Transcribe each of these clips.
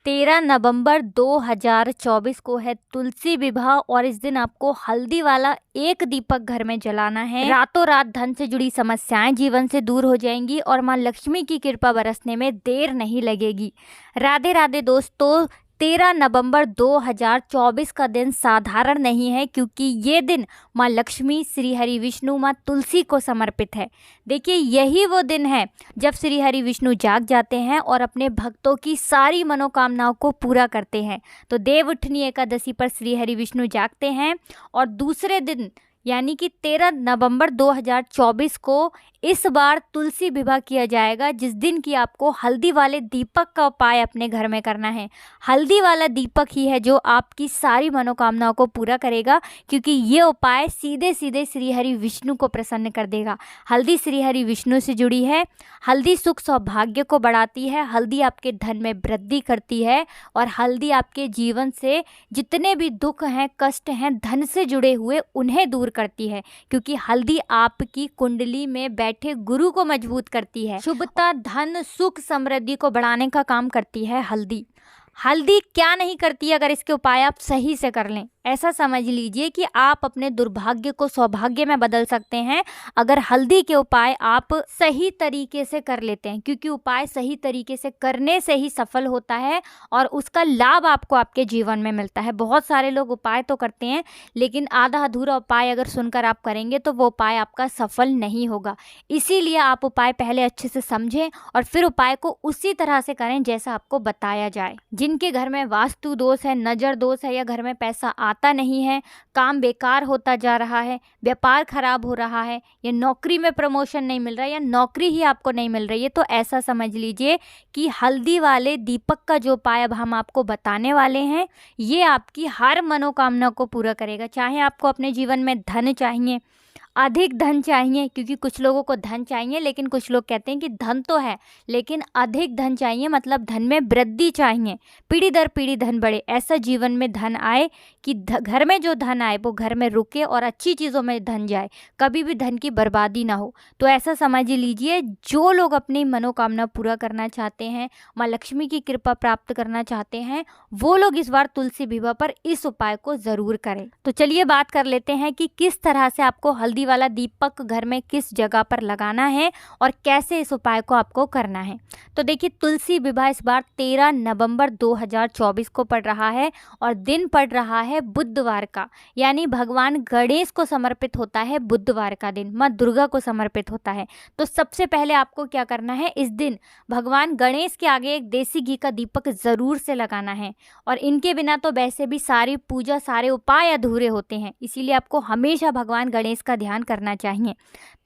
13 नवंबर 2024 को है तुलसी विवाह और इस दिन आपको हल्दी वाला एक दीपक घर में जलाना है। रातों रात धन से जुड़ी समस्याएं जीवन से दूर हो जाएंगी और मां लक्ष्मी की कृपा बरसने में देर नहीं लगेगी। राधे राधे दोस्तों, 13 नवंबर 2024 का दिन साधारण नहीं है क्योंकि ये दिन माँ लक्ष्मी, श्री हरि विष्णु, माँ तुलसी को समर्पित है। देखिए, यही वो दिन है जब श्री हरि विष्णु जाग जाते हैं और अपने भक्तों की सारी मनोकामनाओं को पूरा करते हैं। तो देव उठनी एकादशी पर श्री हरि विष्णु जागते हैं और दूसरे दिन यानी कि 13 नवंबर 2024 को इस बार तुलसी विवाह किया जाएगा, जिस दिन की आपको हल्दी वाले दीपक का उपाय अपने घर में करना है। हल्दी वाला दीपक ही है जो आपकी सारी मनोकामनाओं को पूरा करेगा, क्योंकि ये उपाय सीधे सीधे श्री हरि विष्णु को प्रसन्न कर देगा। हल्दी श्री हरि विष्णु से जुड़ी है। हल्दी सुख सौभाग्य को बढ़ाती है, हल्दी आपके धन में वृद्धि करती है और हल्दी आपके जीवन से जितने भी दुख हैं, कष्ट हैं, धन से जुड़े हुए उन्हें दूर करती है, क्योंकि हल्दी आपकी कुंडली में बैठे गुरु को मजबूत करती है। शुभता, धन, सुख, समृद्धि को बढ़ाने का काम करती है हल्दी। हल्दी क्या नहीं करती अगर इसके उपाय आप सही से कर लें। ऐसा समझ लीजिए कि आप अपने दुर्भाग्य को सौभाग्य में बदल सकते हैं अगर हल्दी के उपाय आप सही तरीके से कर लेते हैं, क्योंकि उपाय सही तरीके से करने से ही सफल होता है और उसका लाभ आपको आपके जीवन में मिलता है। बहुत सारे लोग उपाय तो करते हैं लेकिन आधा अधूरा उपाय अगर सुनकर आप करेंगे तो वो उपाय आपका सफल नहीं होगा। इसीलिए आप उपाय पहले अच्छे से समझें और फिर उपाय को उसी तरह से करें जैसा आपको बताया जाए। जिनके घर में वास्तु दोष है, नज़र दोष है या घर में पैसा आता नहीं है, काम बेकार होता जा रहा है, व्यापार खराब हो रहा है या नौकरी में प्रमोशन नहीं मिल रहा है या नौकरी ही आपको नहीं मिल रही है, तो ऐसा समझ लीजिए कि हल्दी वाले दीपक का जो उपाय अब हम आपको बताने वाले हैं ये आपकी हर मनोकामना को पूरा करेगा। चाहे आपको अपने जीवन में धन चाहिए, अधिक धन चाहिए, क्योंकि कुछ लोगों को धन चाहिए लेकिन कुछ लोग कहते हैं कि धन तो है लेकिन अधिक धन चाहिए, मतलब धन में वृद्धि चाहिए, पीढ़ी दर पीढ़ी धन बढ़े, ऐसा जीवन में धन आए कि घर में जो धन आए वो घर में रुके और अच्छी चीज़ों में धन जाए, कभी भी धन की बर्बादी ना हो। तो ऐसा समझ लीजिए, जो लोग अपनी मनोकामना पूरा करना चाहते हैं, माँ लक्ष्मी की कृपा प्राप्त करना चाहते हैं, वो लोग इस बार तुलसी विवाह पर इस उपाय को ज़रूर करें। तो चलिए बात कर लेते हैं कि किस तरह से आपको हल्दी वाला दीपक घर में किस जगह पर लगाना है और कैसे इस उपाय को आपको करना है। तो देखिए, तुलसी विवाह इस बार 13 नवंबर 2024 को पड़ रहा है और दिन पड़ रहा है बुधवार का, यानी भगवान गणेश को समर्पित होता है बुधवार का दिन, माँ दुर्गा को समर्पित होता है। तो सबसे पहले आपको क्या करना है, इस दिन भगवान गणेश के आगे एक देसी घी का दीपक ज़रूर से लगाना है और इनके बिना तो वैसे भी सारी पूजा, सारे उपाय अधूरे होते हैं, इसीलिए आपको हमेशा भगवान गणेश का ध्यान करना चाहिए।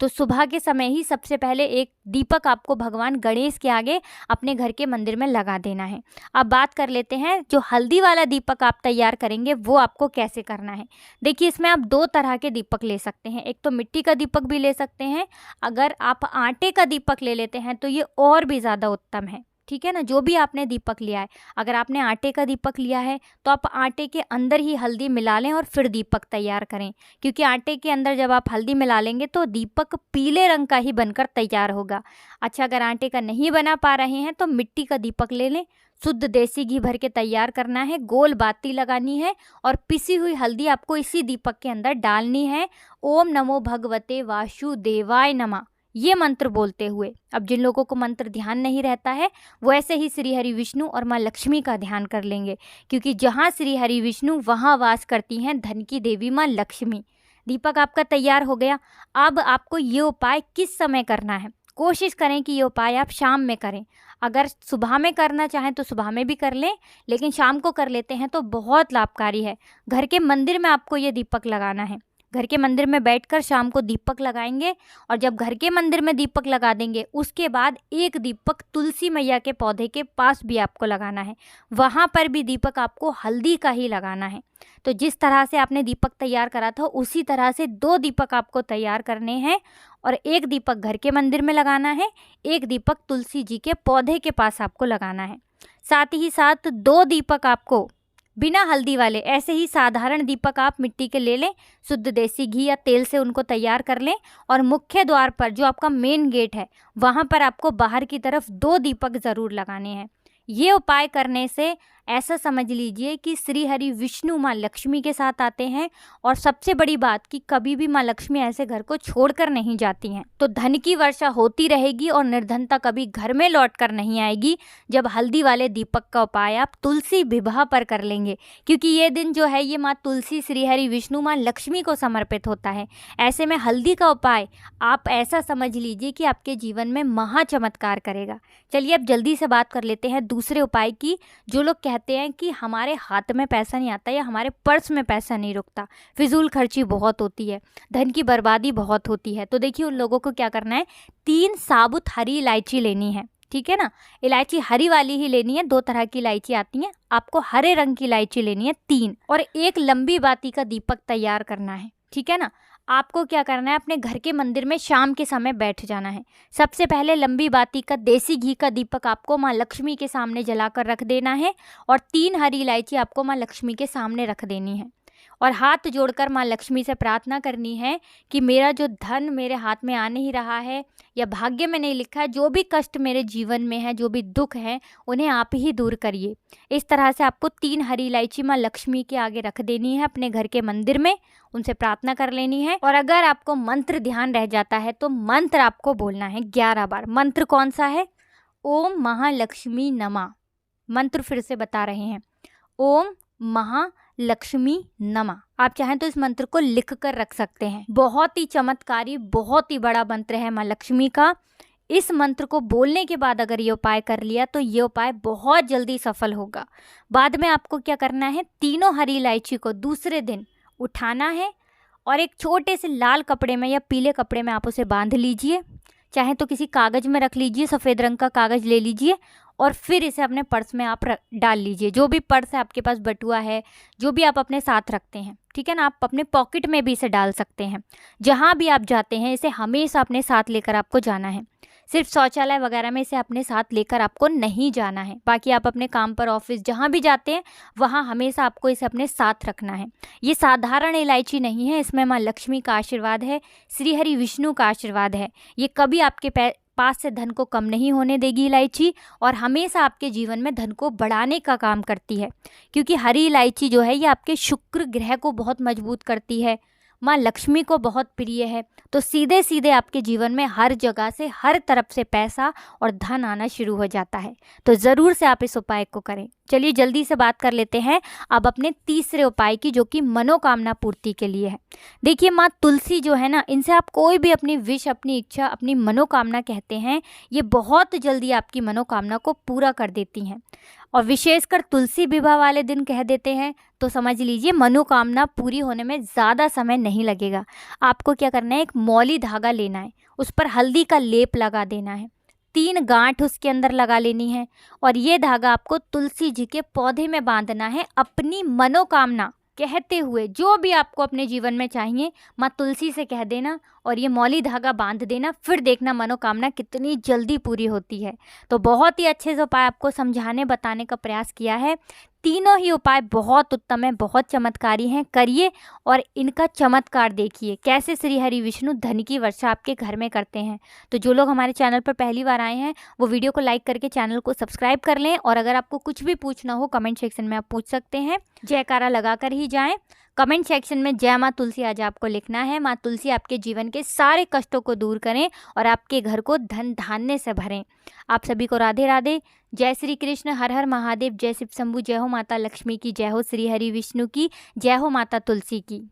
तो सुबह के समय ही सबसे पहले एक दीपक आपको भगवान गणेश के आगे अपने घर के मंदिर में लगा देना है। अब बात कर लेते हैं, जो हल्दी वाला दीपक आप तैयार करेंगे वो आपको कैसे करना है। देखिए, इसमें आप दो तरह के दीपक ले सकते हैं, एक तो मिट्टी का दीपक भी ले सकते हैं, अगर आप आटे का दीपक ले लेते हैं तो ये और भी ज़्यादा उत्तम है। ठीक है ना, जो भी आपने दीपक लिया है, अगर आपने आटे का दीपक लिया है तो आप आटे के अंदर ही हल्दी मिला लें और फिर दीपक तैयार करें, क्योंकि आटे के अंदर जब आप हल्दी मिला लेंगे तो दीपक पीले रंग का ही बनकर तैयार होगा। अच्छा, अगर आटे का नहीं बना पा रहे हैं तो मिट्टी का दीपक ले लें, शुद्ध देसी घी भर के तैयार करना है, गोल बाती लगानी है और पिसी हुई हल्दी आपको इसी दीपक के अंदर डालनी है। ओम नमो भगवते वासुदेवाय नमः, ये मंत्र बोलते हुए। अब जिन लोगों को मंत्र ध्यान नहीं रहता है वो ऐसे ही श्री हरि विष्णु और माँ लक्ष्मी का ध्यान कर लेंगे, क्योंकि जहाँ श्री हरि विष्णु वहाँ वास करती हैं धन की देवी माँ लक्ष्मी। दीपक आपका तैयार हो गया। अब आपको ये उपाय किस समय करना है, कोशिश करें कि ये उपाय आप शाम में करें। अगर सुबह में करना चाहें तो सुबह में भी कर लें, लेकिन शाम को कर लेते हैं तो बहुत लाभकारी है। घर के मंदिर में आपको ये दीपक लगाना है, घर के मंदिर में बैठकर शाम को दीपक लगाएंगे और जब घर के मंदिर में दीपक लगा देंगे उसके बाद एक दीपक तुलसी मैया के पौधे के पास भी आपको लगाना है, वहाँ पर भी दीपक आपको हल्दी का ही लगाना है। तो जिस तरह से आपने दीपक तैयार करा था उसी तरह से दो दीपक आपको तैयार करने हैं और एक दीपक घर के मंदिर में लगाना है, एक दीपक तुलसी जी के पौधे के पास आपको लगाना है। साथ ही साथ दो दीपक आपको बिना हल्दी वाले, ऐसे ही साधारण दीपक आप मिट्टी के ले लें, शुद्ध देसी घी या तेल से उनको तैयार कर लें और मुख्य द्वार पर जो आपका मेन गेट है वहाँ पर आपको बाहर की तरफ दो दीपक ज़रूर लगाने हैं। ये उपाय करने से ऐसा समझ लीजिए कि श्री हरि विष्णु माँ लक्ष्मी के साथ आते हैं, और सबसे बड़ी बात कि कभी भी माँ लक्ष्मी ऐसे घर को छोड़कर नहीं जाती हैं। तो धन की वर्षा होती रहेगी और निर्धनता कभी घर में लौट कर नहीं आएगी जब हल्दी वाले दीपक का उपाय आप तुलसी विवाह पर कर लेंगे, क्योंकि ये दिन जो है ये माँ तुलसी, श्री हरि विष्णु, माँ लक्ष्मी को समर्पित होता है। ऐसे में हल्दी का उपाय आप ऐसा समझ लीजिए कि आपके जीवन में महा चमत्कार करेगा। चलिए अब जल्दी से बात कर लेते हैं दूसरे उपाय की। जो लोग कहते हैं कि हमारे हाथ में पैसा नहीं आता या हमारे पर्स में पैसा नहीं रुकता, फिजूल खर्ची बहुत होती है, धन की बर्बादी बहुत होती है, तो देखिए उन लोगों को क्या करना है, 3 साबुत हरी इलायची लेनी है। ठीक है ना, इलायची हरी वाली ही लेनी है, 2 तरह की इलायची आती हैं, आपको हरे रंग की इलायची लेनी है 3, और एक लंबी बाती का दीपक तैयार करना है। ठीक है ना, आपको क्या करना है, अपने घर के मंदिर में शाम के समय बैठ जाना है। सबसे पहले लंबी बाती का देसी घी का दीपक आपको माँ लक्ष्मी के सामने जलाकर रख देना है, और 3 हरी इलायची आपको माँ लक्ष्मी के सामने रख देनी है, और हाथ जोड़कर माँ लक्ष्मी से प्रार्थना करनी है कि मेरा जो धन मेरे हाथ में आ नहीं रहा है या भाग्य में नहीं लिखा है, जो भी कष्ट मेरे जीवन में है, जो भी दुख है, उन्हें आप ही दूर करिए। इस तरह से आपको 3 हरी इलायची माँ लक्ष्मी के आगे रख देनी है अपने घर के मंदिर में, उनसे प्रार्थना कर लेनी है। और अगर आपको मंत्र ध्यान रह जाता है तो मंत्र आपको बोलना है 11 बार। मंत्र कौन सा है? ओम महालक्ष्मी नमः। मंत्र फिर से बता रहे हैं, ओम महालक्ष्मी नमः। आप चाहें तो इस मंत्र को लिख कर रख सकते हैं। बहुत ही चमत्कारी, बहुत ही बड़ा मंत्र है माँ लक्ष्मी का। इस मंत्र को बोलने के बाद अगर ये उपाय कर लिया तो ये उपाय बहुत जल्दी सफल होगा। बाद में आपको क्या करना है, तीनों हरी इलायची को दूसरे दिन उठाना है और एक छोटे से लाल कपड़े में या पीले कपड़े में आप उसे बांध लीजिए, चाहे तो किसी कागज़ में रख लीजिए, सफ़ेद रंग का कागज़ ले लीजिए, और फिर इसे अपने पर्स में आप डाल लीजिए। जो भी पर्स है आपके पास, बटुआ है, जो भी आप अपने साथ रखते हैं, ठीक है ना, आप अपने पॉकेट में भी इसे डाल सकते हैं। जहाँ भी आप जाते हैं इसे हमेशा अपने साथ लेकर आपको जाना है। सिर्फ शौचालय वगैरह में इसे अपने साथ लेकर आपको नहीं जाना है, बाकी आप अपने काम पर, ऑफिस, जहाँ भी जाते हैं वहाँ हमेशा आपको इसे अपने साथ रखना है। ये साधारण इलायची नहीं है, इसमें माँ लक्ष्मी का आशीर्वाद है, श्री हरि विष्णु का आशीर्वाद है। ये कभी आपके पास से धन को कम नहीं होने देगी इलायची, और हमेशा आपके जीवन में धन को बढ़ाने का काम करती है, क्योंकि हरी इलायची जो है ये आपके शुक्र ग्रह को बहुत मजबूत करती है, माँ लक्ष्मी को बहुत प्रिय है। तो सीधे सीधे आपके जीवन में हर जगह से, हर तरफ से पैसा और धन आना शुरू हो जाता है। तो ज़रूर से आप इस उपाय को करें। चलिए जल्दी से बात कर लेते हैं अब अपने तीसरे उपाय की, जो कि मनोकामना पूर्ति के लिए है। देखिए माँ तुलसी जो है ना, इनसे आप कोई भी अपनी विश, अपनी इच्छा, अपनी मनोकामना कहते हैं, ये बहुत जल्दी आपकी मनोकामना को पूरा कर देती हैं। और विशेषकर तुलसी विवाह वाले दिन कह देते हैं तो समझ लीजिए मनोकामना पूरी होने में ज़्यादा समय नहीं लगेगा। आपको क्या करना है, एक मौली धागा लेना है, उस पर हल्दी का लेप लगा देना है, 3 गांठ उसके अंदर लगा लेनी है, और ये धागा आपको तुलसी जी के पौधे में बांधना है, अपनी मनोकामना कहते हुए। जो भी आपको अपने जीवन में चाहिए माँ तुलसी से कह देना और ये मौली धागा बांध देना, फिर देखना मनोकामना कितनी जल्दी पूरी होती है। तो बहुत ही अच्छे से उपाय आपको समझाने बताने का प्रयास किया है। तीनों ही उपाय बहुत उत्तम है, बहुत चमत्कारी हैं, करिए और इनका चमत्कार देखिए कैसे श्री हरि विष्णु धन की वर्षा आपके घर में करते हैं। तो जो लोग हमारे चैनल पर पहली बार आए हैं वो वीडियो को लाइक करके चैनल को सब्सक्राइब कर लें, और अगर आपको कुछ भी पूछना हो कमेंट सेक्शन में आप पूछ सकते हैं। जयकारा लगा कर ही जाएं। कमेंट सेक्शन में जय माँ तुलसी आज आपको लिखना है। माँ तुलसी आपके जीवन के सारे कष्टों को दूर करें और आपके घर को धन धान्य से भरें। आप सभी को राधे राधे, जय श्री कृष्ण, हर हर महादेव, जय शिव शंभू, जय हो माता लक्ष्मी की, जय हो श्री हरि विष्णु की, जय हो माता तुलसी की।